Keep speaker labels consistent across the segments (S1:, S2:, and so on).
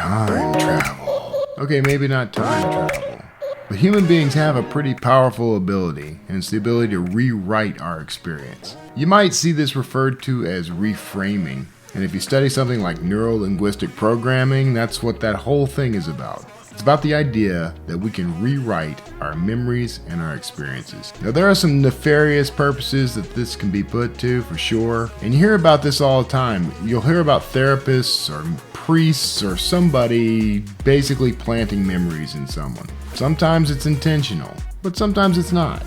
S1: Time travel. Okay, maybe not time travel, but human beings have a pretty powerful ability, and it's the ability to rewrite our experience. You might see this referred to as reframing, and if you study something like neuro-linguistic programming, that's what that whole thing is about. It's about the idea that we can rewrite our memories and our experiences. Now, there are some nefarious purposes that this can be put to, for sure, and you hear about this all the time. You'll hear about therapists or priests or somebody basically planting memories in someone. Sometimes it's intentional, but sometimes it's not.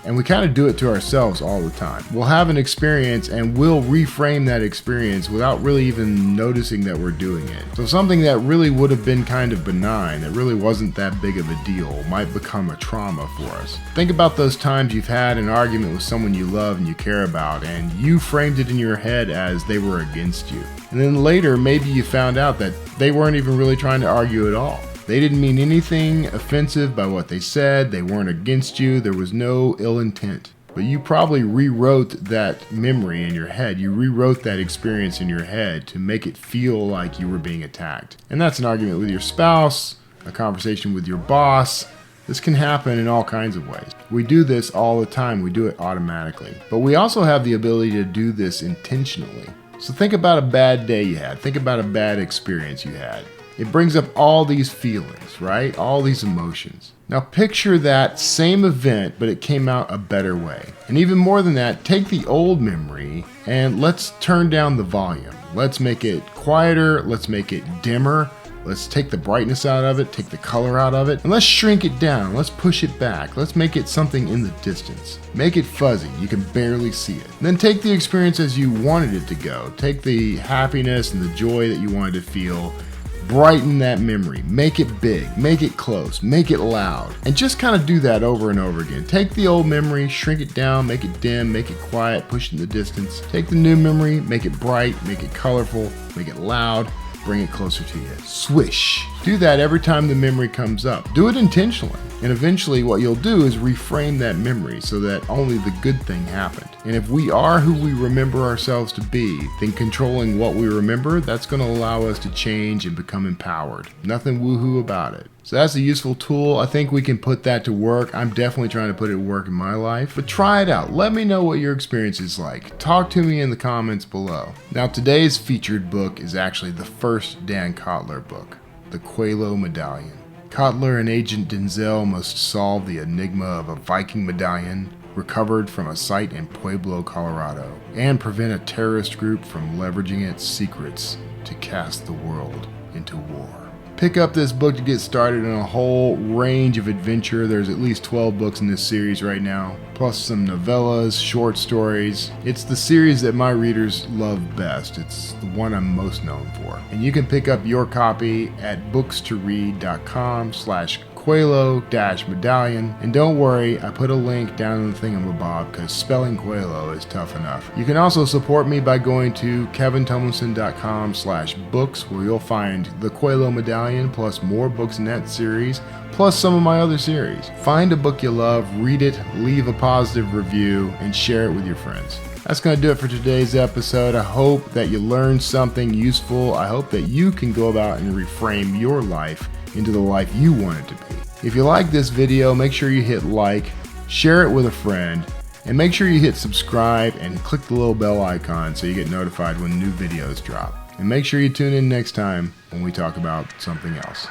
S1: And we kind of do it to ourselves all the time. We'll have an experience and we'll reframe that experience without really even noticing that we're doing it. So something that really would have been kind of benign, that really wasn't that big of a deal, might become a trauma for us. Think about those times you've had an argument with someone you love and you care about, and you framed it in your head as they were against you. And then later, maybe you found out that they weren't even really trying to argue at all. They didn't mean anything offensive by what they said. They weren't against you. There was no ill intent. But you probably rewrote that memory in your head. You rewrote that experience in your head to make it feel like you were being attacked. And that's an argument with your spouse, a conversation with your boss. This can happen in all kinds of ways. We do this all the time. We do it automatically. But we also have the ability to do this intentionally. So think about a bad day you had. Think about a bad experience you had. It brings up all these feelings, right? All these emotions. Now picture that same event, but it came out a better way. And even more than that, take the old memory and let's turn down the volume. Let's make it quieter. Let's make it dimmer. Let's take the brightness out of it, take the color out of it, and let's shrink it down. Let's push it back. Let's make it something in the distance. Make it fuzzy. You can barely see it. And then take the experience as you wanted it to go. Take the happiness and the joy that you wanted to feel. Brighten that memory, make it big, make it close, make it loud, and just kind of do that over and over again. Take the old memory, shrink it down, make it dim, make it quiet, push it in the distance. Take the new memory, make it bright, make it colorful, make it loud, bring it closer to you. Swish. Do that every time the memory comes up. Do it intentionally. And eventually what you'll do is reframe that memory so that only the good thing happened. And if we are who we remember ourselves to be, then controlling what we remember, that's going to allow us to change and become empowered. Nothing woohoo about it. So that's a useful tool. I think we can put that to work. I'm definitely trying to put it to work in my life. But try it out. Let me know what your experience is like. Talk to me in the comments below. Now today's featured book is actually the first Dan Kotler book, The Coelho Medallion. Kotler and Agent Denzel must solve the enigma of a Viking medallion recovered from a site in Pueblo, Colorado, and prevent a terrorist group from leveraging its secrets to cast the world into war. Pick up this book to get started on a whole range of adventure. There's at least 12 books in this series right now, plus some novellas, short stories. It's the series that my readers love best. It's the one I'm most known for. And you can pick up your copy at books2read.com/Coelho-Medallion. And don't worry, I put a link down in the Thingamabob because spelling Coelho is tough enough. You can also support me by going to kevintumlinson.com/books, where you'll find the Coelho Medallion plus more books in that series, plus some of my other series. Find a book you love, read it, leave a positive review, and share it with your friends. That's going to do it for today's episode. I hope that you learned something useful. I hope that you can go about and reframe your life into the life you want it to be. If you like this video, make sure you hit like, share it with a friend, and make sure you hit subscribe and click the little bell icon so you get notified when new videos drop. And make sure you tune in next time when we talk about something else.